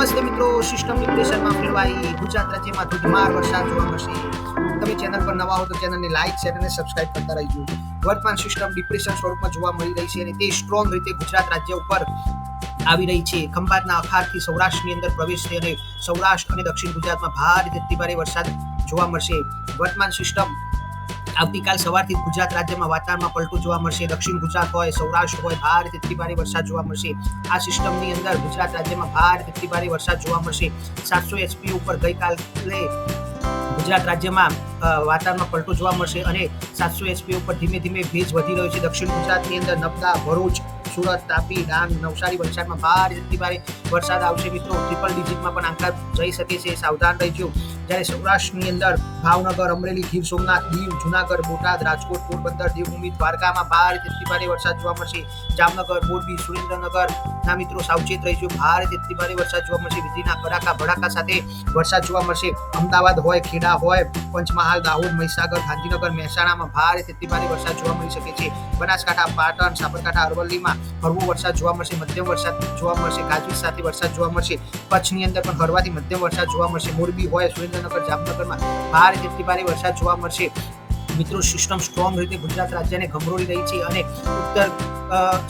નમસ્તે મિત્રો, સિસ્ટમ ડિપ્રેશનમાં ફેરવાઈ ગુજરાત રાજ્યમાં ધોધમાર વરસાદ જોવા મળશે. તમે ચેનલ પર નવા હો તો ચેનલને લાઇક શેર અને સબસ્ક્રાઇબ કરતા રહેજો. વર્તમાન સિસ્ટમ ડિપ્રેશન સ્વરૂપમાં જોવા મળી રહી છે અને તે સ્ટ્રોંગ રીતે ગુજરાત રાજ્ય ઉપર આવી રહી છે. ખંભાતના અખાતથી સૌરાષ્ટ્રની અંદર પ્રવેશશે અને સૌરાષ્ટ્ર અને દક્ષિણ ગુજરાતમાં ભારે ભારે વરસાદ જોવા મળશે. વર્તમાન સિસ્ટમ આવતીકાલ સવારથી ગુજરાત રાજ્યમાં વાતાવરણમાં પલટો જોવા મળશે. દક્ષિણ ગુજરાત હોય, સૌરાષ્ટ્ર હોય, ભારે વરસાદ જોવા મળશે. આ સિસ્ટમની અંદર ગુજરાત રાજ્યમાં ભારે વરસાદ જોવા મળશે. 700 એચપી ઉપર ગઈકાલે ગુજરાત રાજ્યમાં વાતાવરણમાં પલટો જોવા મળશે અને 700 એચપી ઉપર ધીમે ધીમે ભેજ વધી રહ્યો છે. દક્ષિણ ગુજરાતની અંદર નર્મદા, ભરૂચ, સુરત, તાપી, ડાંગ, નવસારી, વલસાડમાં ભારે વરસાદ આવશે. મિત્રો ટ્રિપલ ડિજિટમાં પણ આંકડા જઈ શકે છે, સાવધાન રહેજો. જ્યારે સૌરાષ્ટ્રની અંદર ભાવનગર, અમરેલી, ગીર સોમનાથ, દીવ, જુનાગઢ, બોટાદ, રાજકોટ, પોરબંદર, દેવભૂમિ, દ્વારકામાં ભારે વરસાદ જોવા મળશે. જામનગર, મોરબી, સુરેન્દ્રનગર ના મિત્રો સાવચેત રહીજો. ભારે વરસાદ જોવા મળશે. વીજળીના કડાકા ભડાકા સાથે વરસાદ જોવા મળશે. અમદાવાદ હોય, ખેડા હોય, પંચમહાલ, દાહોદ, મહીસાગર, ગાંધીનગર, મહેસાણામાં ભારે વરસાદ જોવા મળી શકે છે. બનાસકાંઠા, પાટણ, સાબરકાંઠા, અરવલ્લીમાં હળવો વરસાદ જોવા મળશે. મધ્યમ વરસાદ જોવા મળશે. ગાજવીજ સાથે વરસાદ જોવા મળશે. કચ્છની અંદર પણ હળવાથી મધ્યમ વરસાદ જોવા મળશે. મોરબી હોય, સુરેન્દ્રનગર, જામનગરમાં ભારે વરસાદ જોવા મળશે. મિત્રો સિસ્ટમ સ્ટ્રોંગ રીતે ગુજરાત રાજ્યને ગમરોળી રહી છે અને ઉત્તર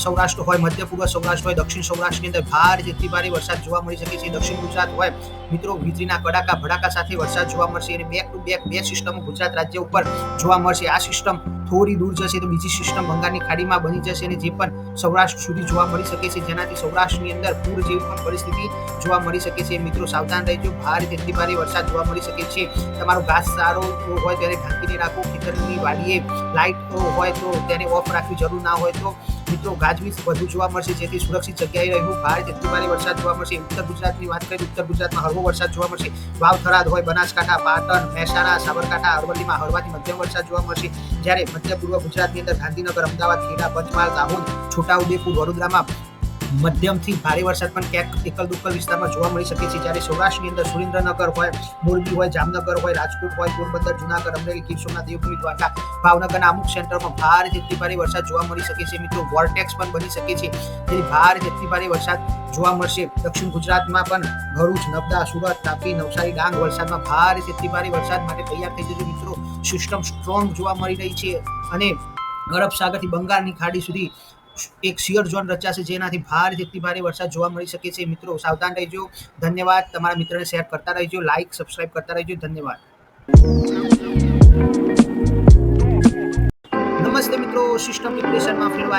સૌરાષ્ટ્ર હોય, મધ્ય પૂર્વ સૌરાષ્ટ્ર હોય, દક્ષિણ સૌરાષ્ટ્રની અંદર ભારે વરસાદ જોવા મળી શકે છે. દક્ષિણ ગુજરાત હોય મિત્રો વીજળીના કડાકા ભડાકા સાથે વરસાદ જોવા મળશે અને બેક ટુ બેક બે સિસ્ટમો ગુજરાત રાજ્ય ઉપર જોવા મળશે. આ સિસ્ટમ થોડી દૂર જશે તો બીજી સિસ્ટમ બંગાળની ખાડીમાં બની જશે અને જે પણ સૌરાષ્ટ્ર સુધી જોવા મળી શકે છે, જેનાથી સૌરાષ્ટ્રની અંદર પૂર જેવી પણ પરિસ્થિતિ જોવા મળી શકે છે. મિત્રો સાવધાન રહેજો. ભારે વરસાદ જોવા મળી શકે છે. તમારો ઘાસ સારો હોય ત્યારે ઢાંકીને રાખો. ખેતરની વાડીએ લાઇટ હોય તો તેને ઓફ રાખવી, જરૂર ના હોય તો મિત્રો ગાજવીજ વધુ જોવા મળશે, જેથી સુરક્ષિત જગ્યાએ રહેવું. ભારે વરસાદ જોવા મળશે. ઉત્તર ગુજરાતની વાત કરીએ, ઉત્તર ગુજરાતમાં હળવો વરસાદ જોવા મળશે. વાવ, થરાદ હોય, બનાસકાંઠા, પાટણ, મહેસાણા, સાબરકાંઠા, અરવલ્લીમાં હળવાથી મધ્યમ વરસાદ જોવા મળશે. જ્યારે મધ્ય પૂર્વ ગુજરાતની અંદર ગાંધીનગર, અમદાવાદ, ખેડા, પંચમહાલ, દાહોદ, છોટાઉદેપુર, વડોદરામાં મધ્યમથી ભારે વરસાદ પણ ક્યાંક એકલ દુક્કલ વિસ્તારમાં જોવા મળી શકે છે. જ્યારે સૌરાષ્ટ્રની અંદર સુરેન્દ્રનગર હોય, મોરબી હોય, જામનગર હોય, રાજકોટ હોય, પોરબંદર, જુનાગઢ, અમરેલી, ગીર સોમનાથ, દેવભૂમિ, દ્વારકા, ભાવનગરના અમુક સેન્ટરમાં ભારે વરસાદ જોવા મળી શકે છે. મિત્રો વોર્ટેક્સ પણ બની શકે છે, જેથી ભારે વરસાદ જોવા મળશે. દક્ષિણ ગુજરાતમાં પણ ભરૂચ, નર્મદા, સુરત, તાપી, નવસારી, ડાંગ, વલસાડમાં ભારે વરસાદ માટે તૈયાર થઈ જજો. મિત્રો સિસ્ટમ સ્ટ્રોંગ જોવા મળી રહી છે અને અરબ સાગરથી બંગાળની ખાડી સુધી એક શિયર ઝોન રચાશે, જેનાથી ભારે વરસાદ જોવા મળી શકે છે. મિત્રો સાવધાન રહેજો. ધન્યવાદ. તમારા મિત્રને શેર કરતા રહેજો, લાઇક સબસ્ક્રાઇબ કરતા રહેજો. ધન્યવાદ. નમસ્તે મિત્રો, સિસ્ટમ ડિપ્રેશનમાં ફેરવાય